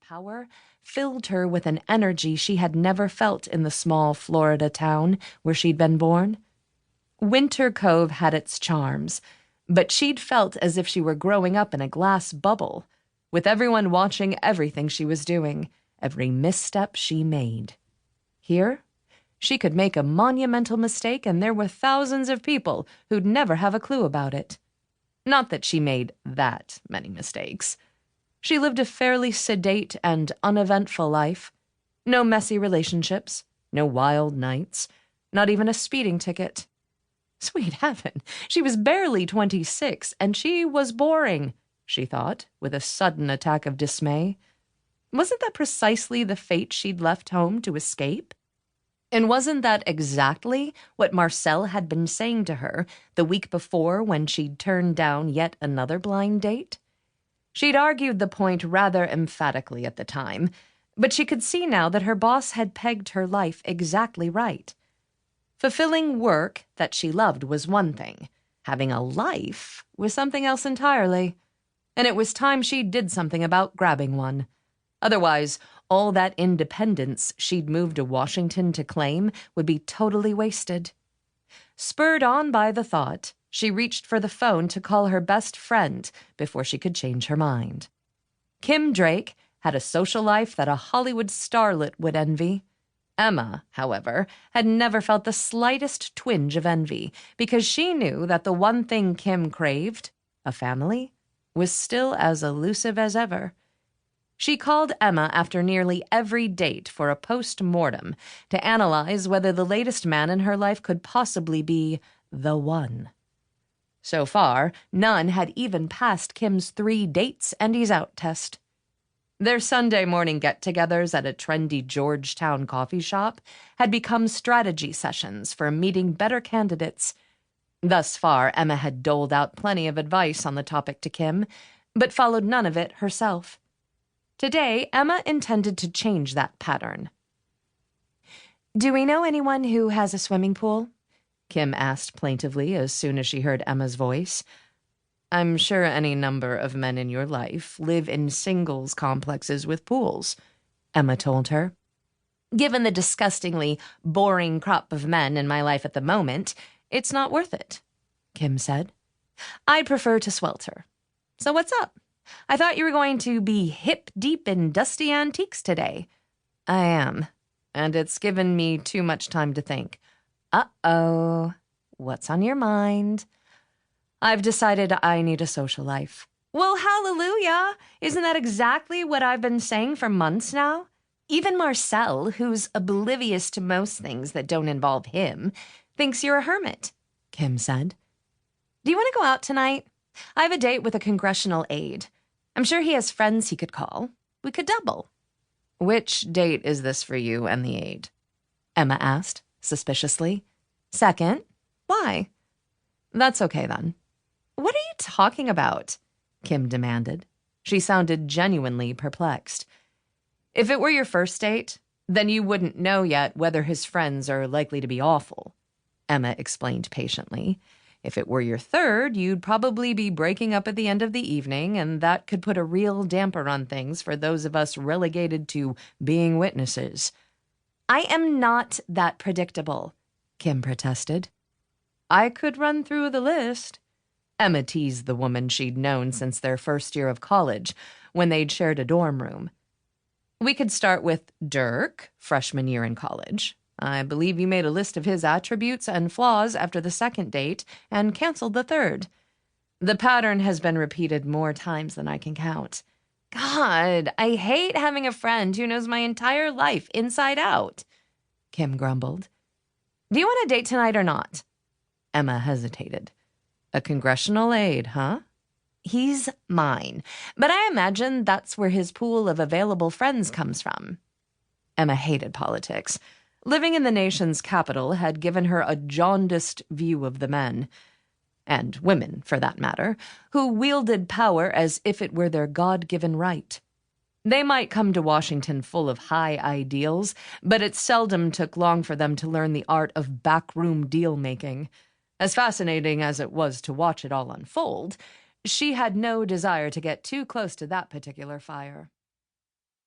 power filled her with an energy she had never felt in the small Florida town where she'd been born. Winter Cove had its charms, but she'd felt as if she were growing up in a glass bubble, with everyone watching everything she was doing, every misstep she made. Here, she could make a monumental mistake and there were thousands of people who'd never have a clue about it. Not that she made that many mistakes. She lived a fairly sedate and uneventful life. No messy relationships, no wild nights, not even a speeding ticket. Sweet heaven, she was barely 26, and she was boring, she thought, with a sudden attack of dismay. Wasn't that precisely the fate she'd left home to escape? And wasn't that exactly what Marcel had been saying to her the week before when she'd turned down yet another blind date? She'd argued the point rather emphatically at the time, but she could see now that her boss had pegged her life exactly right. Fulfilling work that she loved was one thing. Having a life was something else entirely. And it was time she did something about grabbing one. Otherwise, all that independence she'd moved to Washington to claim would be totally wasted. Spurred on by the thought, she reached for the phone to call her best friend before she could change her mind. Kim Drake had a social life that a Hollywood starlet would envy. Emma, however, had never felt the slightest twinge of envy because she knew that the one thing Kim craved, a family, was still as elusive as ever. She called Emma after nearly every date for a post-mortem to analyze whether the latest man in her life could possibly be the one. So far, none had even passed Kim's 3 dates and he's out test. Their Sunday morning get-togethers at a trendy Georgetown coffee shop had become strategy sessions for meeting better candidates. Thus far, Emma had doled out plenty of advice on the topic to Kim, but followed none of it herself. Today, Emma intended to change that pattern. "Do we know anyone who has a swimming pool?" Kim asked plaintively as soon as she heard Emma's voice. "I'm sure any number of men in your life live in singles complexes with pools," Emma told her. "Given the disgustingly boring crop of men in my life at the moment, it's not worth it," Kim said. "I'd prefer to swelter. So what's up? I thought you were going to be hip-deep in dusty antiques today." "I am, and it's given me too much time to think." "Uh-oh. What's on your mind?" "I've decided I need a social life." "Well, hallelujah! Isn't that exactly what I've been saying for months now? Even Marcel, who's oblivious to most things that don't involve him, thinks you're a hermit," Kim said. "Do you want to go out tonight? I have a date with a congressional aide. I'm sure he has friends he could call. We could double." "Which date is this for you and the aide?" Emma asked, suspiciously. "Second. Why?" "That's okay, then." "What are you talking about?" Kim demanded. She sounded genuinely perplexed. "If it were your first date, then you wouldn't know yet whether his friends are likely to be awful," Emma explained patiently. "If it were your third, you'd probably be breaking up at the end of the evening, and that could put a real damper on things for those of us relegated to being witnesses." "I am not that predictable," Kim protested. "I could run through the list." Emma teased the woman she'd known since their first year of college, when they'd shared a dorm room. "We could start with Dirk, freshman year in college. I believe you made a list of his attributes and flaws after the second date and canceled the third. The pattern has been repeated more times than I can count." "God, I hate having a friend who knows my entire life inside out," Kim grumbled. "Do you want a date tonight or not?" Emma hesitated. "A congressional aide, huh?" "He's mine, but I imagine that's where his pool of available friends comes from." Emma hated politics. Living in the nation's capital had given her a jaundiced view of the men, and women, for that matter, who wielded power as if it were their God-given right. They might come to Washington full of high ideals, but it seldom took long for them to learn the art of backroom deal-making. As fascinating as it was to watch it all unfold, she had no desire to get too close to that particular fire.